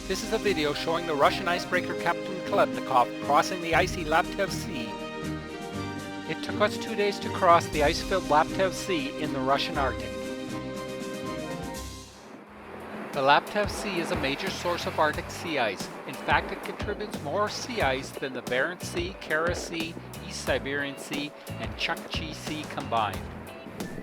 This is a video showing the Russian icebreaker Kapitan Khlebnikov crossing the icy Laptev Sea. It took us 2 days to cross the ice-filled Laptev Sea in the Russian Arctic. The Laptev Sea is a major source of Arctic sea ice. In fact, it contributes more sea ice than the Barents Sea, Kara Sea, East Siberian Sea, and Chukchi Sea combined.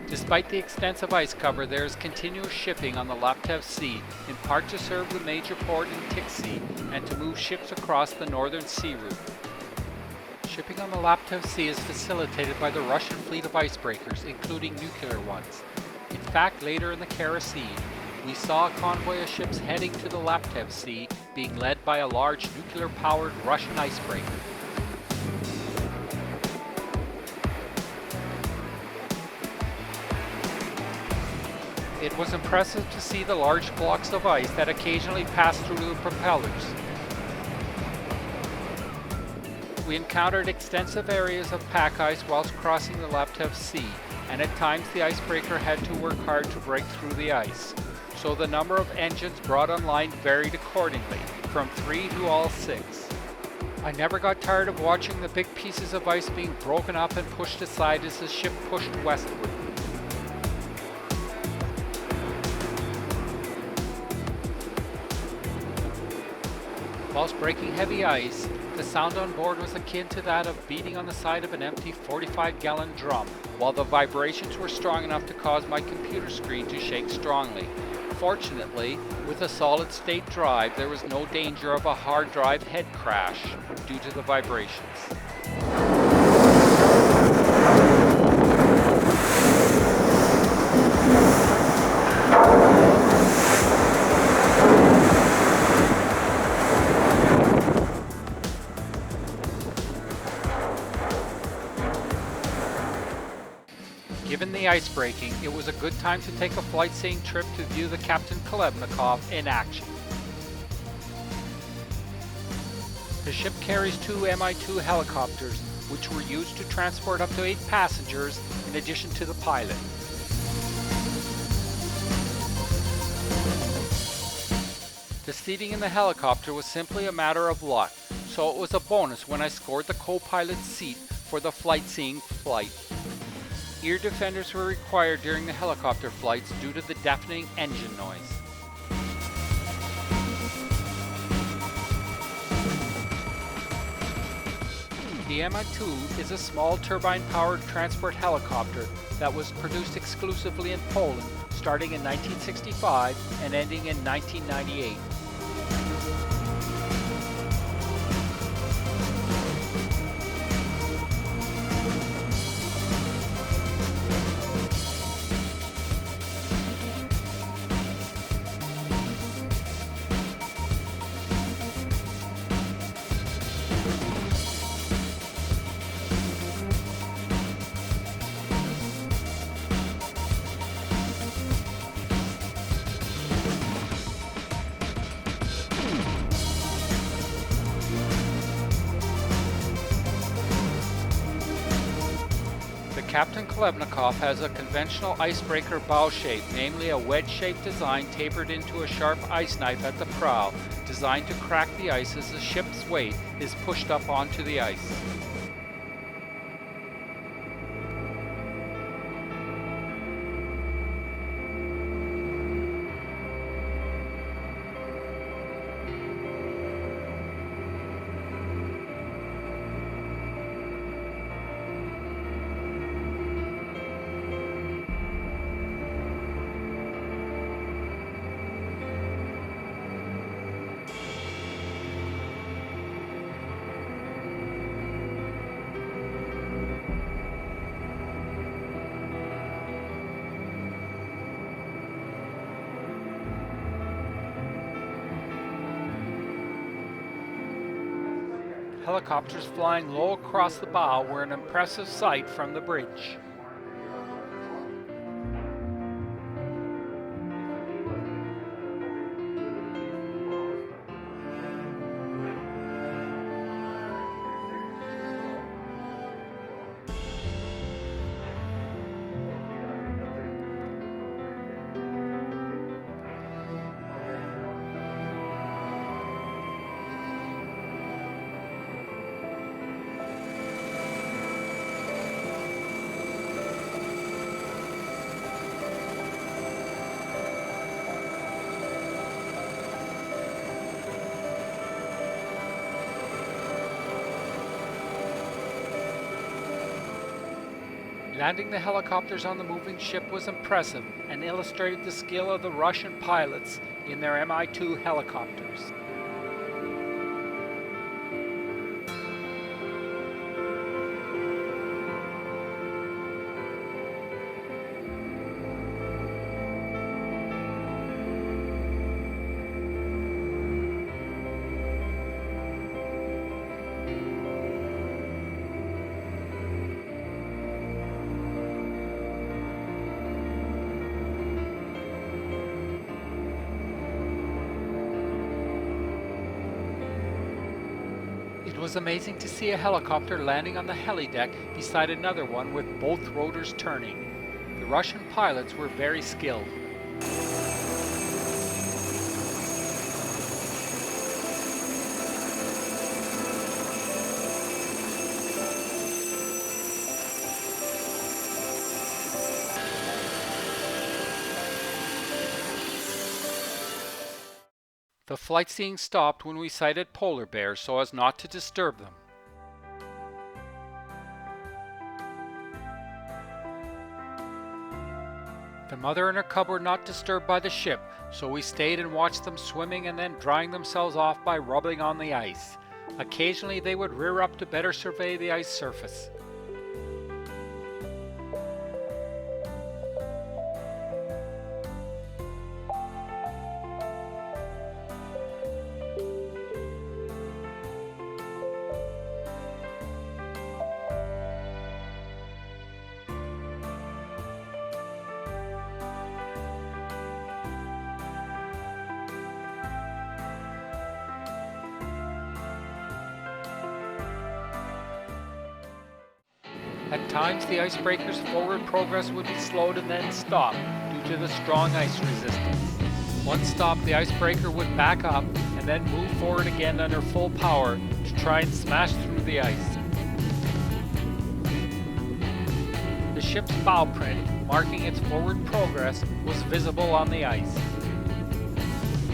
Despite the extensive ice cover, there is continuous shipping on the Laptev Sea, in part to serve the major port in Tiksi and to move ships across the northern sea route. Shipping on the Laptev Sea is facilitated by the Russian fleet of icebreakers, including nuclear ones. In fact, later in the Kara Sea, we saw a convoy of ships heading to the Laptev Sea being led by a large nuclear-powered Russian icebreaker. It was impressive to see the large blocks of ice that occasionally passed through the propellers. We encountered extensive areas of pack ice whilst crossing the Laptev Sea, and at times the icebreaker had to work hard to break through the ice. So the number of engines brought online varied accordingly, from 3 to all 6. I never got tired of watching the big pieces of ice being broken up and pushed aside as the ship pushed westward. Whilst breaking heavy ice, the sound on board was akin to that of beating on the side of an empty 45-gallon drum, while the vibrations were strong enough to cause my computer screen to shake strongly. Fortunately, with a solid-state drive, there was no danger of a hard drive head crash due to the vibrations. Given the ice breaking, it was a good time to take a flight-seeing trip to view the Kapitan Khlebnikov in action. The ship carries 2 Mi-2 helicopters, which were used to transport up to 8 passengers in addition to the pilot. The seating in the helicopter was simply a matter of luck, so it was a bonus when I scored the co-pilot's seat for the flight-seeing flight. Ear defenders were required during the helicopter flights due to the deafening engine noise. The Mi-2 is a small turbine-powered transport helicopter that was produced exclusively in Poland starting in 1965 and ending in 1998. Kapitan Khlebnikov has a conventional icebreaker bow shape, namely a wedge-shaped design tapered into a sharp ice knife at the prow, designed to crack the ice as the ship's weight is pushed up onto the ice. Helicopters flying low across the bow were an impressive sight from the bridge. Landing the helicopters on the moving ship was impressive and illustrated the skill of the Russian pilots in their Mi-2 helicopters. It was amazing to see a helicopter landing on the helideck beside another one with both rotors turning. The Russian pilots were very skilled. The flight seeing stopped when we sighted polar bears so as not to disturb them. The mother and her cub were not disturbed by the ship, so we stayed and watched them swimming and then drying themselves off by rubbing on the ice. Occasionally they would rear up to better survey the ice surface. At times, the icebreaker's forward progress would be slowed and then stopped due to the strong ice resistance. Once stopped, the icebreaker would back up and then move forward again under full power to try and smash through the ice. The ship's bow print, marking its forward progress, was visible on the ice.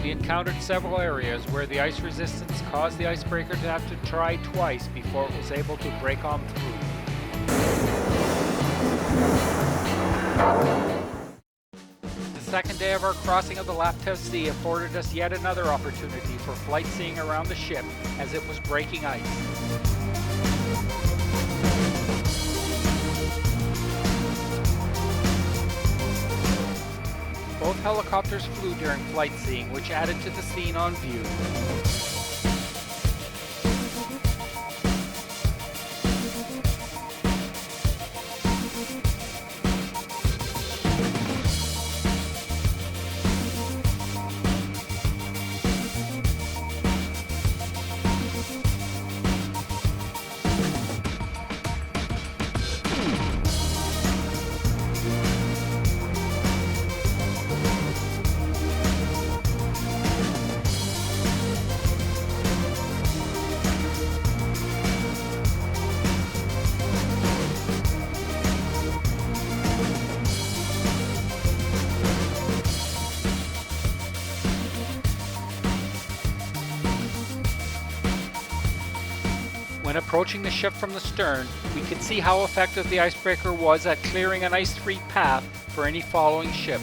We encountered several areas where the ice resistance caused the icebreaker to have to try twice before it was able to break on through. The second day of our crossing of the Laptev Sea afforded us yet another opportunity for flight seeing around the ship as it was breaking ice. Both helicopters flew during flight seeing, which added to the scene on view. When approaching the ship from the stern, we could see how effective the icebreaker was at clearing an ice-free path for any following ship.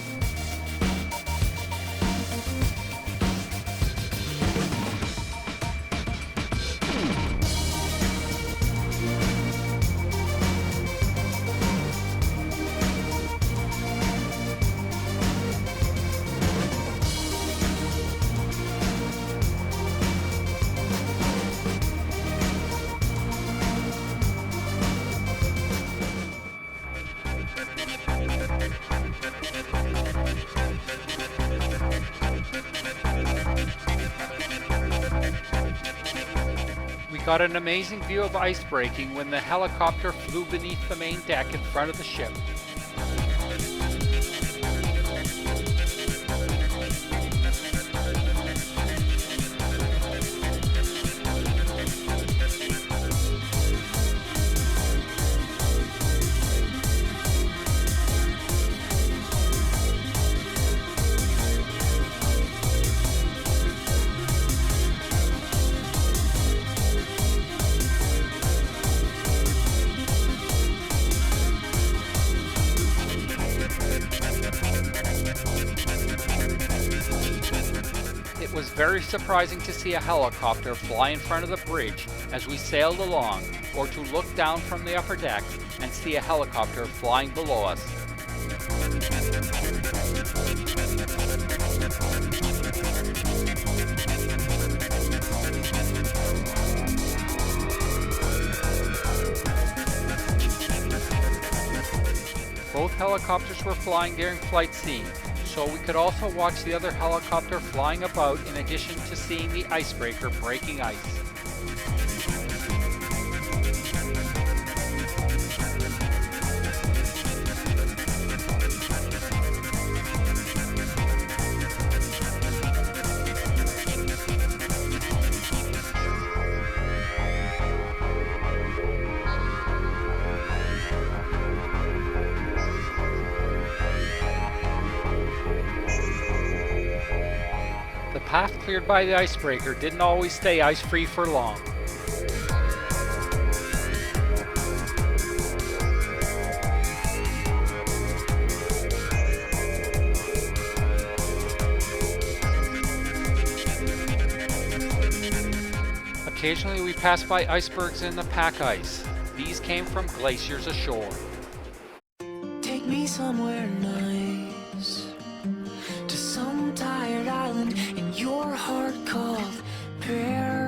We got an amazing view of ice breaking when the helicopter flew beneath the main deck in front of the ship. was very surprising to see a helicopter fly in front of the bridge as we sailed along, or to look down from the upper deck and see a helicopter flying below us. Both helicopters were flying during Flight C, so we could also watch the other helicopter flying about in addition to seeing the icebreaker breaking ice. The path cleared by the icebreaker didn't always stay ice-free for long. Occasionally we passed by icebergs in the pack ice. These came from glaciers ashore. Take me somewhere nice, to some tired island in your heart called paradise.